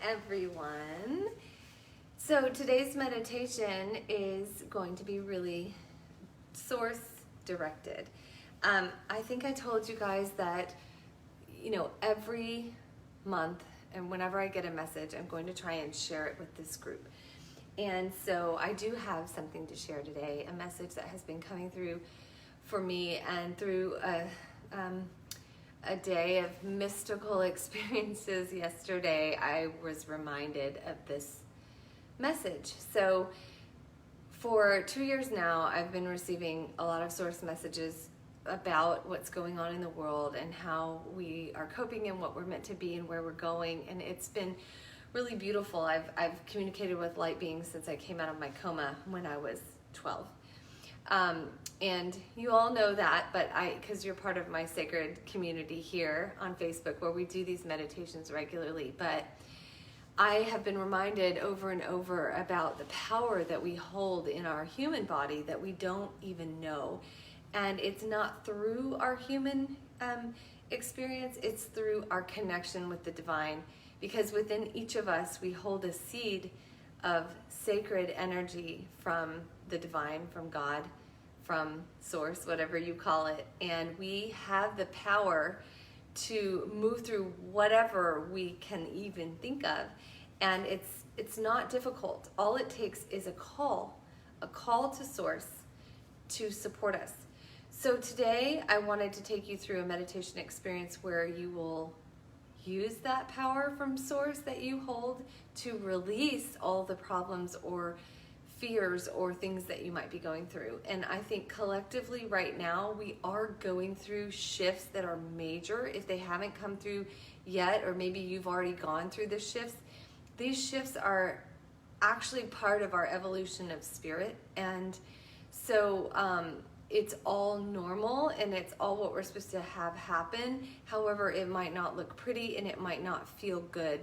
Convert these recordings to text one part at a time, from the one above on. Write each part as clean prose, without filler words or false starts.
everyone. So today's meditation is going to be really source directed. I think I told you guys that, every month and whenever I get a message, I'm going to try and share it with this group. And so I do have something to share today, a message that has been coming through for me and through a day of mystical experiences yesterday. I was reminded of this message. So for 2 years now, I've been receiving a lot of source messages about what's going on in the world and how we are coping and what we're meant to be and where we're going. And it's been really beautiful. I've communicated with light beings since I came out of my coma when I was 12. And you all know that, but because you're part of my sacred community here on Facebook where we do these meditations regularly, but I have been reminded over and over about the power that we hold in our human body that we don't even know. And it's not through our human experience, it's through our connection with the divine. Because within each of us, we hold a seed of sacred energy from the divine, from God, from source, whatever you call it. And we have the power to move through whatever we can even think of. And it's not difficult. All it takes is a call to source to support us. So today I wanted to take you through a meditation experience where you will use that power from source that you hold to release all the problems or fears or things that you might be going through. And I think collectively right now we are going through shifts that are major. If they haven't come through yet, or maybe you've already gone through the shifts, these shifts are actually part of our evolution of spirit. And so it's all normal and it's all what we're supposed to have happen. However, it might not look pretty and it might not feel good.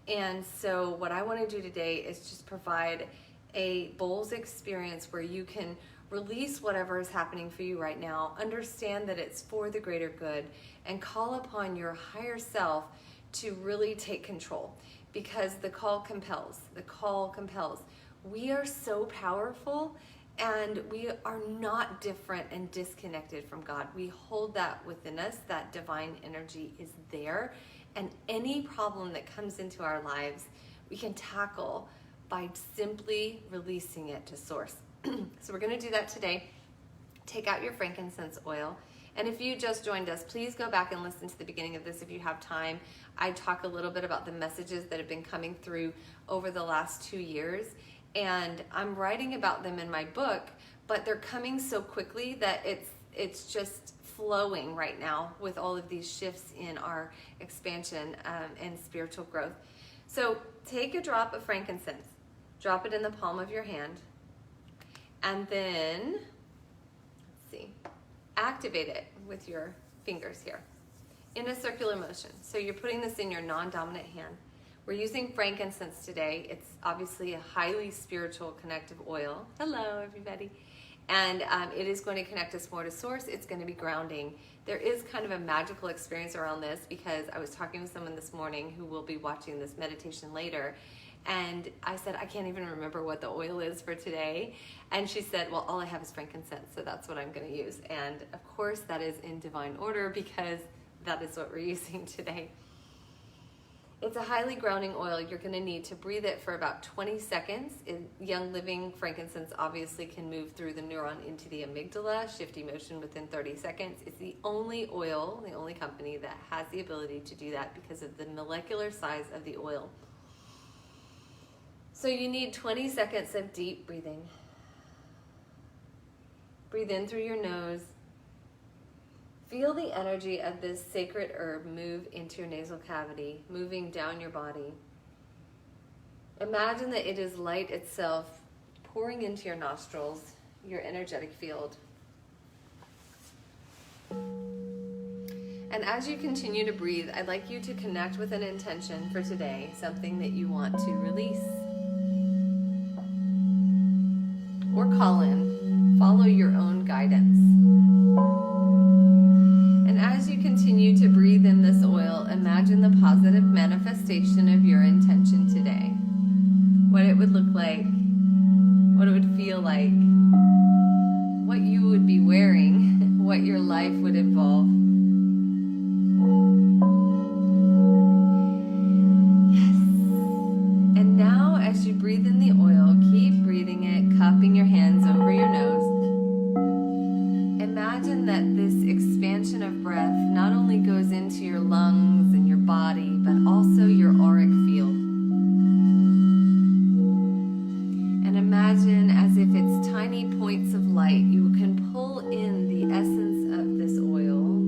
And so what I want to do today is just provide a bowls experience where you can release whatever is happening for you right now, understand that it's for the greater good, and call upon your higher self to really take control, because the call compels. The call compels. We are so powerful, and we are not different and disconnected from God. We hold that within us. That divine energy is there, and any problem that comes into our lives, we can tackle by simply releasing it to source. So we're going to do that today. Take out your frankincense oil. And if you just joined us, please go back and listen to the beginning of this if you have time. I talk a little bit about the messages that have been coming through over the last 2 years. And I'm writing about them in my book, but they're coming so quickly that it's just flowing right now with all of these shifts in our expansion and spiritual growth. So take a drop of frankincense. Drop it in the palm of your hand, and then, activate it with your fingers here in a circular motion. So you're putting this in your non-dominant hand. We're using frankincense today. It's obviously a highly spiritual connective oil. Hello, everybody. And it is going to connect us more to source. It's going to be grounding. There is kind of a magical experience around this, because I was talking with someone this morning who will be watching this meditation later. And I said, I can't even remember what the oil is for today. And she said, well, all I have is frankincense, so that's what I'm going to use. And of course, that is in divine order, because that is what we're using today. It's a highly grounding oil. You're going to need to breathe it for about 20 seconds. Young living frankincense obviously can move through the neuron into the amygdala, shift emotion within 30 seconds. It's the only oil, the only company that has the ability to do that because of the molecular size of the oil. So you need 20 seconds of deep breathing. Breathe in through your nose. Feel the energy of this sacred herb move into your nasal cavity, moving down your body. Imagine that it is light itself pouring into your nostrils, your energetic field. And as you continue to breathe, I'd like you to connect with an intention for today, something that you want to release or call in. Follow your own guidance. And as you continue to breathe in this oil, imagine the positive manifestation of your intention today. would look like, what it would feel like, what you would be wearing, what your life would involve. Yes. And now as you breathe in the oil, keep breathing it, cupping your hands over your nose. Imagine that this expansion of breath not only goes into your lungs and your body, but also your auric field. And imagine as if it's tiny points of light, you can pull in the essence of this oil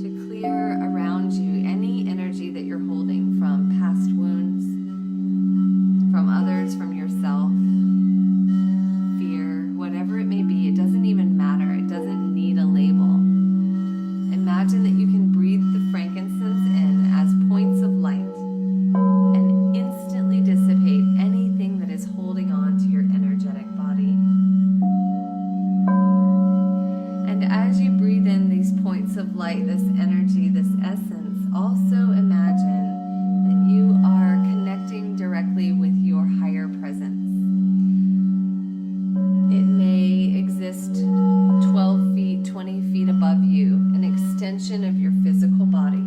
to clear around you any energy that you're holding from past wounds, from others, from yourself, fear, whatever it may be. It doesn't even matter. It doesn't need a label. Imagine that you can breathe the frankincense in as points of light and instantly dissipate anything that is holding on to your energetic body. And as you breathe in these points of light, this energy, this essence, also imagine that you are connecting directly with your higher presence. It may exist 12 feet, 20 feet above you, an extension of your physical body.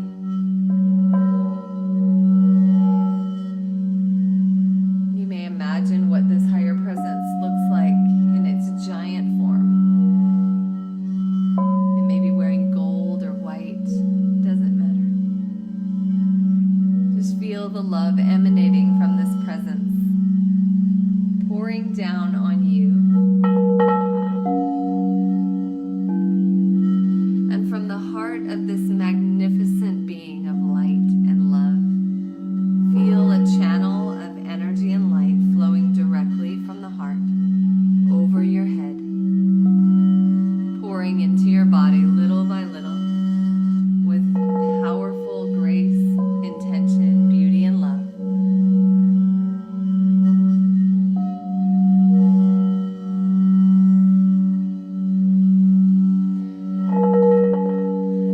You may imagine what this higher presence looks like in its giant form. It may be wearing gold or white, doesn't matter. Just feel the love emanating from this presence, pouring down on you. And from the heart of this magnificent being of light and love, feel a channel of energy and light flowing directly from the heart over your head, pouring into your body little by little with powerful grace, intention, beauty, and love.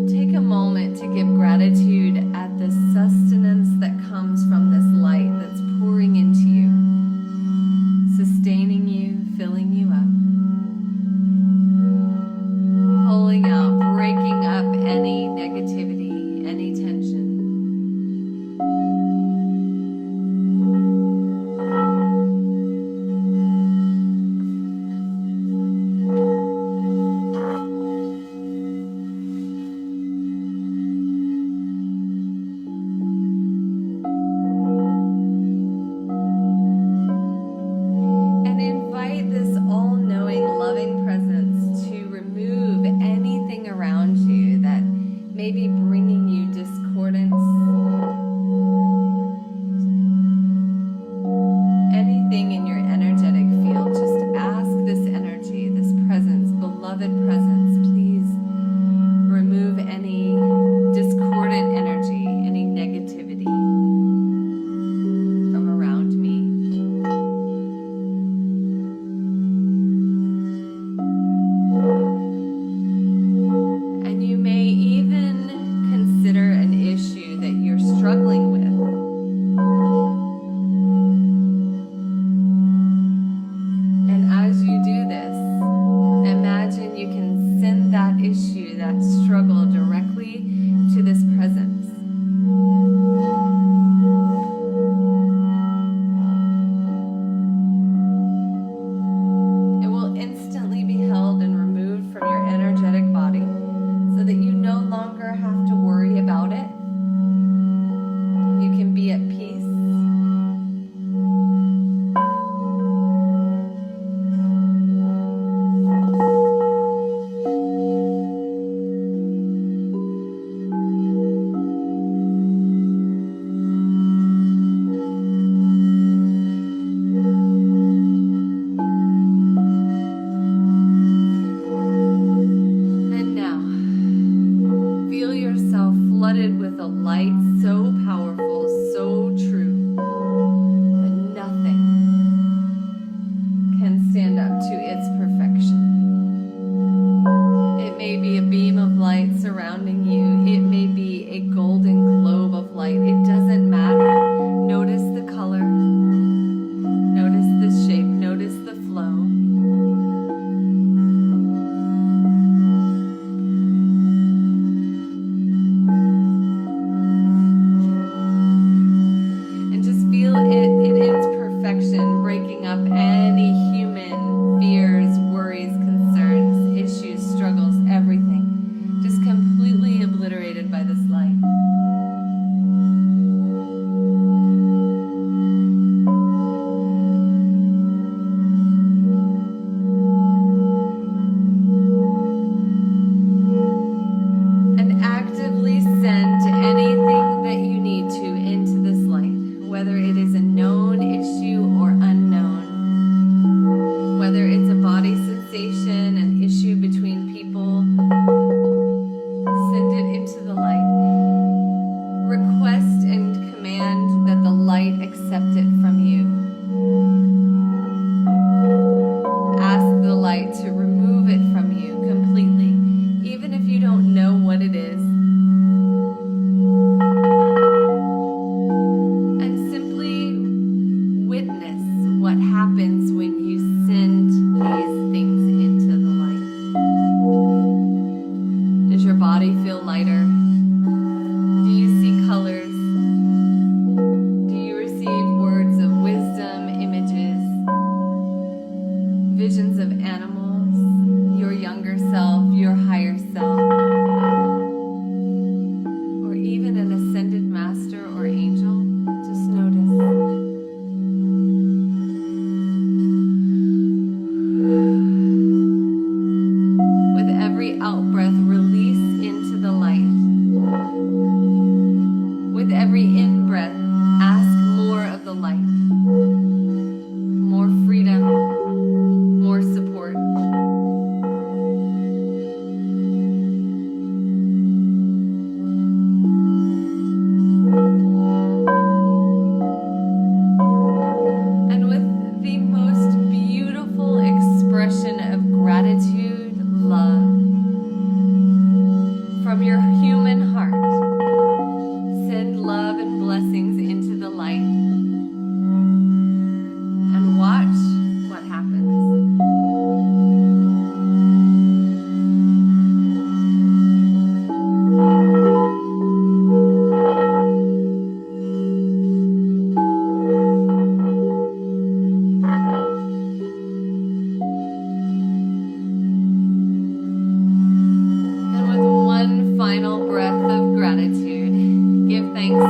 Take a moment to give gratitude at the sustenance that comes from this light that's pouring into you, sustaining you, filling you up, pulling out, breaking up any negativity, any tension. And invite this all-knowing, loving presence to remove anything around you that may be bringing you discordance, anything in your energetic field. Just ask this energy, this presence, beloved presence, please remove any discordant energy, any negativity from around me. And you may even consider an issue that you're struggling with. And as you do this, imagine you can send that issue, that struggle, directly to this presence. It will instantly be held and removed from your energetic body so that you no longer have to worry about it. You can be at peace. And now, feel yourself flooded with a light so powerful, so true, that nothing can stand up to its perfection. It may be a beam of light surrounding you. It may be a golden globe of light. It doesn't matter. Notice the color.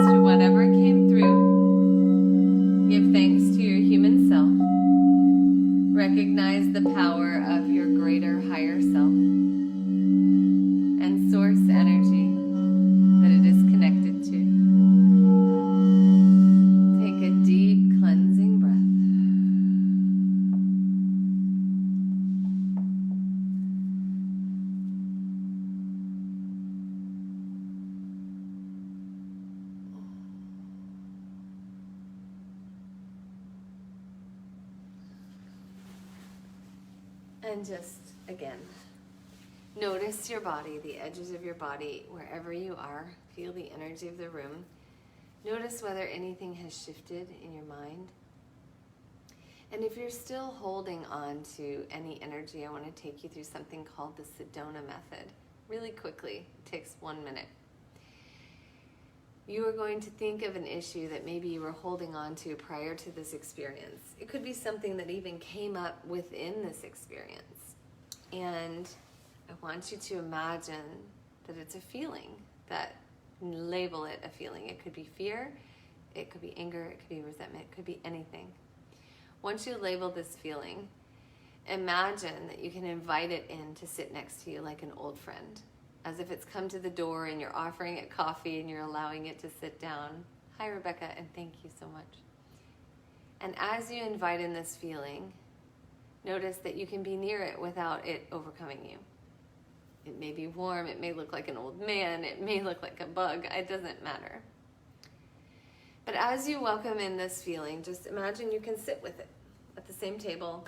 noticed whatever came through. Give thanks to your human self. Recognize the power of your greater higher self and source energy that it is connected to. Take a deep cleansing breath. And just, again, notice your body, the edges of your body, wherever you are. Feel the energy of the room. Notice whether anything has shifted in your mind. And if you're still holding on to any energy, I want to take you through something called the Sedona Method. Really quickly, it takes 1 minute. You are going to think of an issue that maybe you were holding on to prior to this experience. It could be something that even came up within this experience. And I want you to imagine that it's a feeling, that label it a feeling. It could be fear, it could be anger, it could be resentment, it could be anything. Once you label this feeling, imagine that you can invite it in to sit next to you like an old friend, as if it's come to the door and you're offering it coffee and you're allowing it to sit down. Hi, Rebecca, and thank you so much. And as you invite in this feeling, notice that you can be near it without it overcoming you. It may be warm, it may look like an old man, it may look like a bug, it doesn't matter. But as you welcome in this feeling, just imagine you can sit with it at the same table,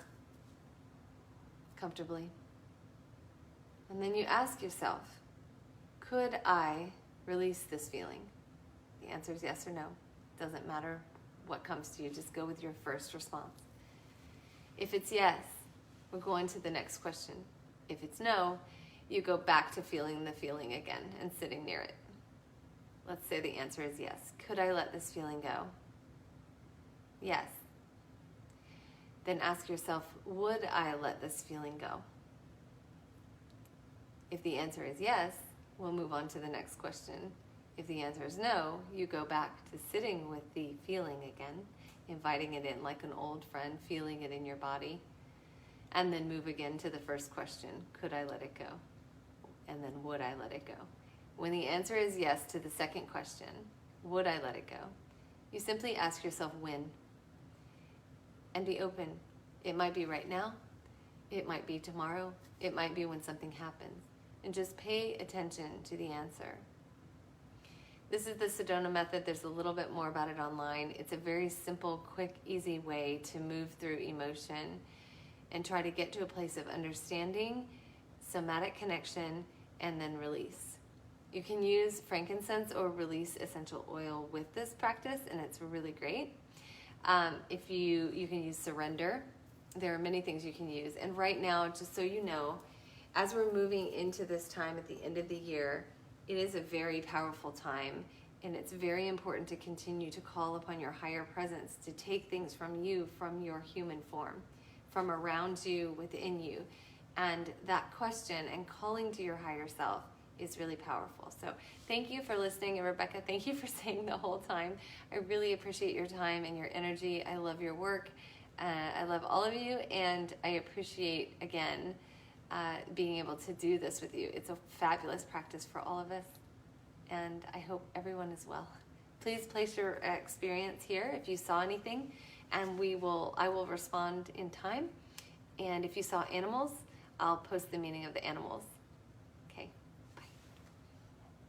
comfortably. And then you ask yourself, could I release this feeling? The answer is yes or no. Doesn't matter what comes to you, just go with your first response. If it's yes, we'll go on to the next question. If it's no, you go back to feeling the feeling again and sitting near it. Let's say the answer is yes. Could I let this feeling go? Yes. Then ask yourself, would I let this feeling go? If the answer is yes, we'll move on to the next question. If the answer is no, you go back to sitting with the feeling again, inviting it in like an old friend, feeling it in your body, and then move again to the first question, could I let it go? And then would I let it go? When the answer is yes to the second question, would I let it go? You simply ask yourself when, and be open. It might be right now, it might be tomorrow, it might be when something happens. And just pay attention to the answer. This is the Sedona Method. There's a little bit more about it online. It's a very simple, quick, easy way to move through emotion and try to get to a place of understanding, somatic connection, and then release. You can use frankincense or release essential oil with this practice, and it's really great. If you can use surrender. There are many things you can use. And right now, just so you know, as we're moving into this time at the end of the year, it is a very powerful time, and it's very important to continue to call upon your higher presence to take things from you, from your human form, from around you, within you. And that question and calling to your higher self is really powerful. So thank you for listening, and Rebecca, thank you for staying the whole time. I really appreciate your time and your energy. I love your work. I love all of you, and I appreciate, again, being able to do this with you. It's a fabulous practice for all of us, and I hope everyone is well. Please place your experience here if you saw anything, and I will respond in time. And if you saw animals, I'll post the meaning of the animals.